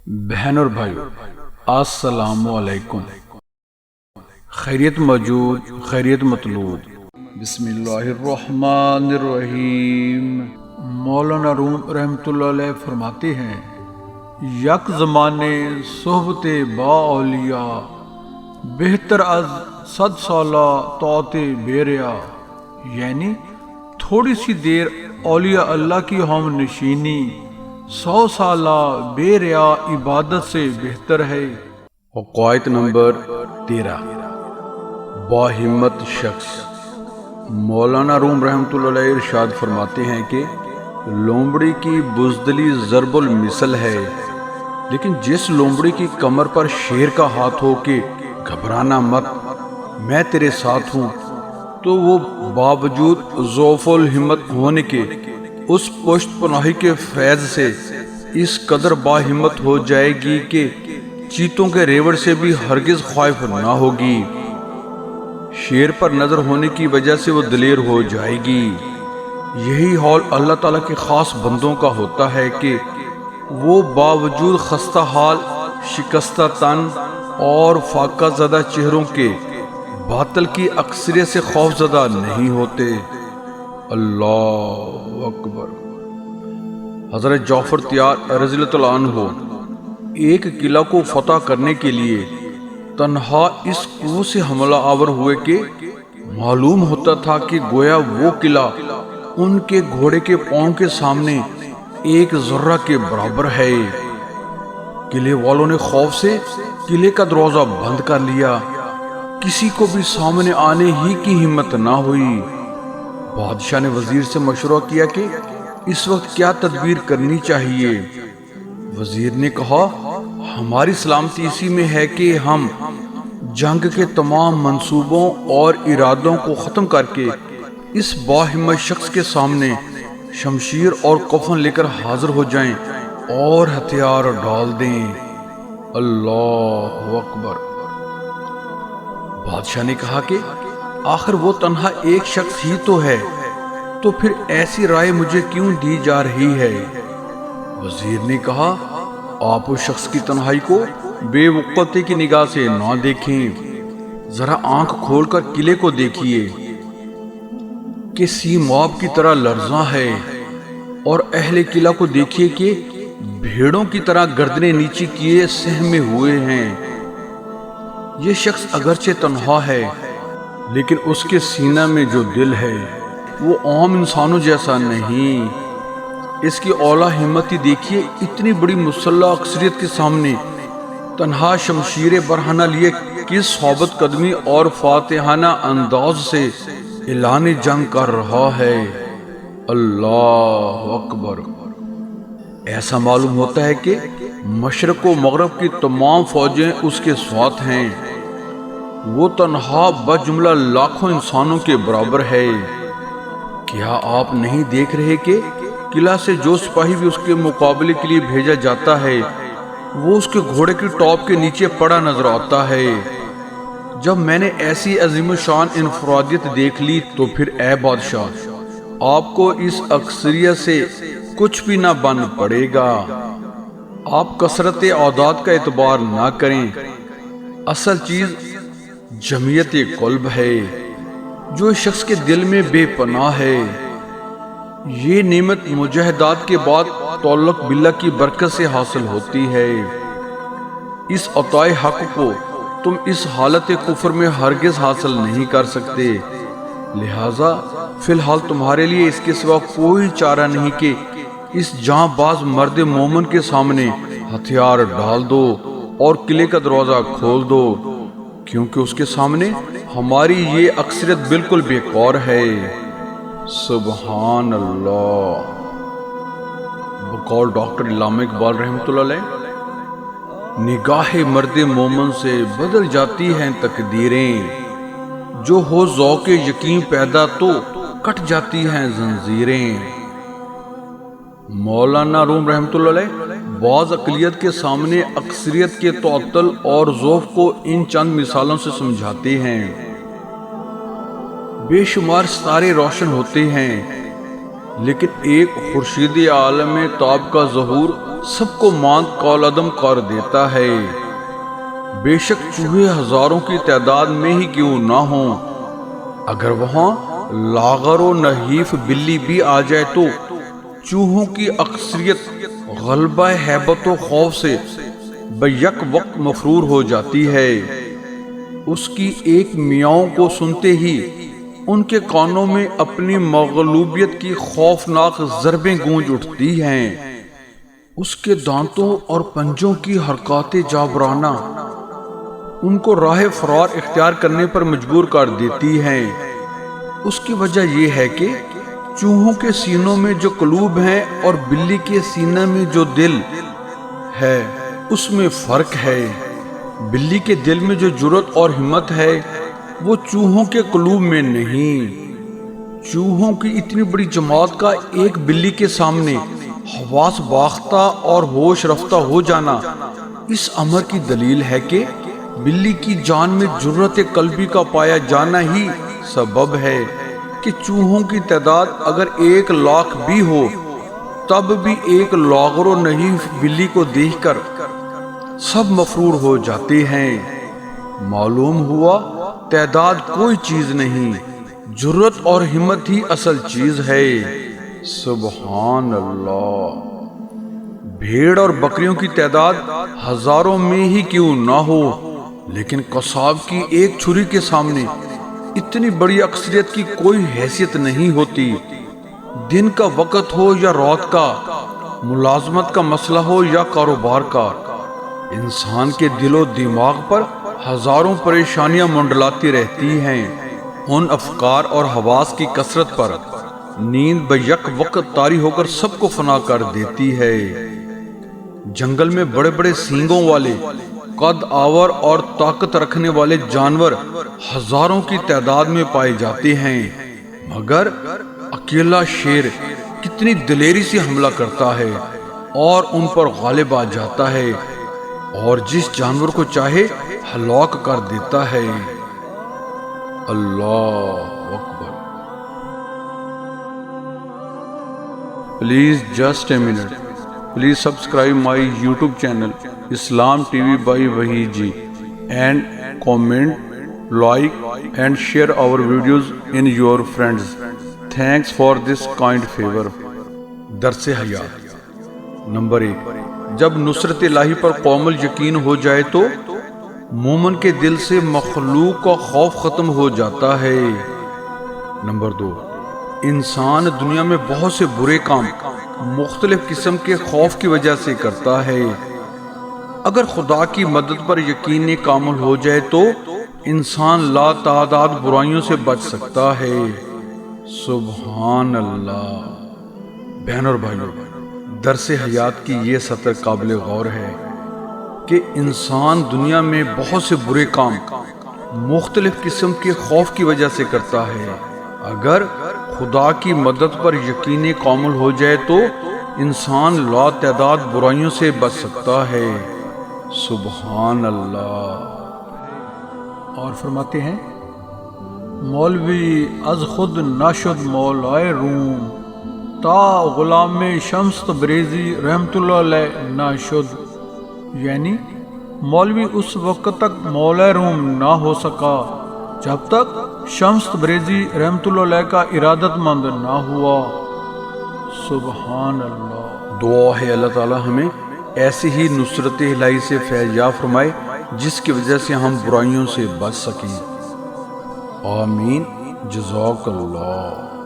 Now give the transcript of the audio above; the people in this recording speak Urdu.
بہن اور بھائیو السلام علیکم۔ خیریت موجود، خیریت مطلوب۔ بسم اللہ الرحمن الرحیم۔ مولانا روم رحمۃ اللہ علیہ فرماتے ہیں، یک زمانے صحبت با اولیاء بہتر از 100 سالہ طاعت بے ریا، یعنی تھوڑی سی دیر اولیاء اللہ کی ہم نشینی 100 سالہ بے ریا عبادت سے بہتر ہے۔ قواعد نمبر 13۔ با ہمت شخص۔ مولانا روم رحمۃ اللہ علیہ ارشاد فرماتے ہیں کہ لومڑی کی بزدلی ضرب المثل ہے، لیکن جس لومڑی کی کمر پر شیر کا ہاتھ ہو کہ گھبرانا مت، میں تیرے ساتھ ہوں، تو وہ باوجود ضعف الہمت ہونے کے اس پشت پناہی کے فیض سے اس قدر باہمت ہو جائے گی کہ چیتوں کے ریوڑ سے بھی ہرگز خائف نہ ہوگی۔ شیر پر نظر ہونے کی وجہ سے وہ دلیر ہو جائے گی۔ یہی حال اللہ تعالیٰ کے خاص بندوں کا ہوتا ہے کہ وہ باوجود خستہ حال، شکستہ تن اور فاقہ زدہ چہروں کے باطل کی اکثریت سے خوف زدہ نہیں ہوتے۔ اللہ اکبر۔ حضرت جعفر تیار رضی اللہ عنہ ایک قلعہ کو فتح کرنے کے لیے تنہا اس کوہ سے حملہ آور ہوئے کہ معلوم ہوتا تھا کہ گویا وہ قلعہ ان کے گھوڑے کے پاؤں کے سامنے ایک ذرہ کے برابر ہے۔ قلعے والوں نے خوف سے قلعے کا دروازہ بند کر لیا، کسی کو بھی سامنے آنے ہی کی ہمت نہ ہوئی۔ بادشاہ نے وزیر سے مشورہ کیا کہ اس وقت کیا تدبیر کرنی چاہیے۔ وزیر نے کہا، ہماری سلامتی اسی میں ہے کہ ہم جنگ کے تمام منصوبوں اور ارادوں کو ختم کر کے اس باہمت شخص کے سامنے شمشیر اور کفن لے کر حاضر ہو جائیں اور ہتھیار ڈال دیں۔ اللہ اکبر۔ بادشاہ نے کہا کہ آخر وہ تنہا ایک شخص ہی تو ہے، تو پھر ایسی رائے مجھے کیوں دی جا رہی ہے؟ وزیر نے کہا، آپ اس شخص کی تنہائی کو بے وقوفی کی نگاہ سے نہ دیکھیں، ذرا آنکھ کھول کر قلعے کو دیکھیے کہ سیماب کی طرح لرزاں ہے، اور اہل قلعہ کو دیکھیے کہ بھیڑوں کی طرح گردنیں نیچی کیے سہمے ہوئے ہیں۔ یہ شخص اگرچہ تنہا ہے، لیکن اس کے سینہ میں جو دل ہے وہ عام انسانوں جیسا نہیں۔ اس کی اولا ہمتی دیکھیے، اتنی بڑی مسلح اکثریت کے سامنے تنہا شمشیر برہنہ لیے کس صحبت قدمی اور فاتحانہ انداز سے اعلان جنگ کر رہا ہے۔ اللہ اکبر۔ ایسا معلوم ہوتا ہے کہ مشرق و مغرب کی تمام فوجیں اس کے ساتھ ہیں۔ وہ تنہا بجملہ لاکھوں انسانوں کے برابر ہے۔ کیا آپ نہیں دیکھ رہے کہ قلعہ سے جو سپاہی بھی اس کے مقابلے کے لیے بھیجا جاتا ہے وہ اس کے گھوڑے کی ٹاپ کے نیچے پڑا نظر آتا ہے؟ جب میں نے ایسی عظیم شان انفرادیت دیکھ لی تو پھر اے بادشاہ، آپ کو اس اکثریت سے کچھ بھی نہ بن پڑے گا۔ آپ کثرت اعداد کا اعتبار نہ کریں، اصل چیز جمعیت قلب ہے جو اس شخص کے دل میں بے پناہ ہے۔ یہ نعمت مجاہدات کے بعد تعلق باللہ کی برکت سے حاصل ہوتی ہے۔ اس عطا حق کو تم اس حالت کفر میں ہرگز حاصل نہیں کر سکتے، لہذا فی الحال تمہارے لیے اس کے سوا کوئی چارہ نہیں کہ اس جاں باز مرد مومن کے سامنے ہتھیار ڈال دو اور قلعے کا دروازہ کھول دو، کیونکہ اس کے سامنے ہماری یہ اکثریت بالکل بیکار ہے۔ سبحان اللہ۔ بقول ڈاکٹر علامہ اقبال رحمۃ اللہ علیہ، نگاہ مرد مومن سے بدل جاتی ہیں تقدیریں، جو ہو ذوق یقین پیدا تو کٹ جاتی ہیں زنجیریں۔ مولانا روم رحمۃ اللہ علیہ بعض اقلیت کے سامنے اکثریت کے تعطل اور ضعف کو ان چند مثالوں سے سمجھاتے ہیں۔ بے شمار ستارے روشن ہوتے ہیں، لیکن ایک خورشید عالم تاب کا ظہور سب کو ماند کالعدم کر دیتا ہے۔ بے شک چوہے ہزاروں کی تعداد میں ہی کیوں نہ ہوں، اگر وہاں لاغر و نحیف بلی بھی آ جائے تو چوہوں کی اکثریت غلبہ ہیبت و خوف سے بیک وقت مفرور ہو جاتی ہے۔ اس کی ایک میاؤں کو سنتے ہی ان کے کانوں میں اپنی مغلوبیت کی خوفناک ضربیں گونج اٹھتی ہیں۔ اس کے دانتوں اور پنجوں کی حرکات جابرانہ ان کو راہ فرار اختیار کرنے پر مجبور کر دیتی ہیں۔ اس کی وجہ یہ ہے کہ چوہوں کے سینوں میں جو قلوب ہیں اور بلی کے سینہ میں جو دل ہے اس میں فرق ہے۔ بلی کے دل میں جو جرأت اور ہمت ہے وہ چوہوں کے قلوب میں نہیں۔ چوہوں کی اتنی بڑی جماعت کا ایک بلی کے سامنے حواس باختہ اور ہوش رفتہ ہو جانا اس امر کی دلیل ہے کہ بلی کی جان میں جرأت قلبی کا پایا جانا ہی سبب ہے کہ چوہوں کی تعداد اگر 1,00,000 بھی ہو تب بھی ایک لاغر و نحیف بلی کو دیکھ کر سب مفرور ہو جاتے ہیں۔ معلوم ہوا تعداد کوئی چیز نہیں، جرأت اور ہمت ہی اصل چیز ہے۔ سبحان اللہ۔ بھیڑ اور بکریوں کی تعداد ہزاروں میں ہی کیوں نہ ہو، لیکن قصاب کی ایک چھری کے سامنے اتنی بڑی اکثریت کی کوئی حیثیت نہیں ہوتی۔ دن کا وقت ہو یا رات کا، ملازمت کا مسئلہ ہو یا کاروبار کا، انسان کے دل و دماغ پر ہزاروں پریشانیاں منڈلاتی رہتی ہیں۔ ان افکار اور حواس کی کثرت پر نیند بیک وقت طاری ہو کر سب کو فنا کر دیتی ہے۔ جنگل میں بڑے بڑے سینگوں والے قد آور اور طاقت رکھنے والے جانور ہزاروں کی تعداد میں پائے جاتے ہیں، مگر اکیلا شیر کتنی دلیری سے حملہ کرتا ہے اور ان پر غالب آ جاتا ہے اور جس جانور کو چاہے ہلاک کر دیتا ہے۔ اللہ اکبر۔ Please just a minute. Please subscribe my YouTube channel Islam TV by Wahid Ji and comment, like and share our videos in your friends. Thanks for this kind favor. درس حیات نمبر 1۔ جب نصرت الہی پر قوم یقین ہو جائے تو مومن کے دل سے مخلوق کا خوف ختم ہو جاتا ہے۔ نمبر 2۔ انسان دنیا میں بہت سے برے کام مختلف قسم کے خوف کی وجہ سے کرتا ہے۔ اگر خدا کی مدد پر یقین کامل ہو جائے تو انسان لا تعداد برائیوں سے بچ سکتا ہے۔ سبحان اللہ۔ بہن اور بھائیوں، درس حیات کی یہ سطر قابل غور ہے کہ انسان دنیا میں بہت سے برے کام مختلف قسم کے خوف کی وجہ سے کرتا ہے۔ اگر خدا کی مدد پر یقین کامل ہو جائے تو انسان لا تعداد برائیوں سے بچ سکتا ہے۔ سبحان اللہ۔ اور فرماتے ہیں مولوی از خود ناشد مولائے روم تا غلام شمس تبریزی رحمت اللہ علیہ ناشد، یعنی مولوی اس وقت تک مولا روم نہ ہو سکا جب تک شمس تبریزی رحمت اللہ علیہ کا ارادت مند نہ ہوا۔ سبحان اللہ۔ دعا ہے اللہ تعالی ہمیں ایسی ہی نصرت الہی سے فیض یاب فرمائے جس کی وجہ سے ہم برائیوں سے بچ سکیں۔ آمین۔ جزاک اللہ۔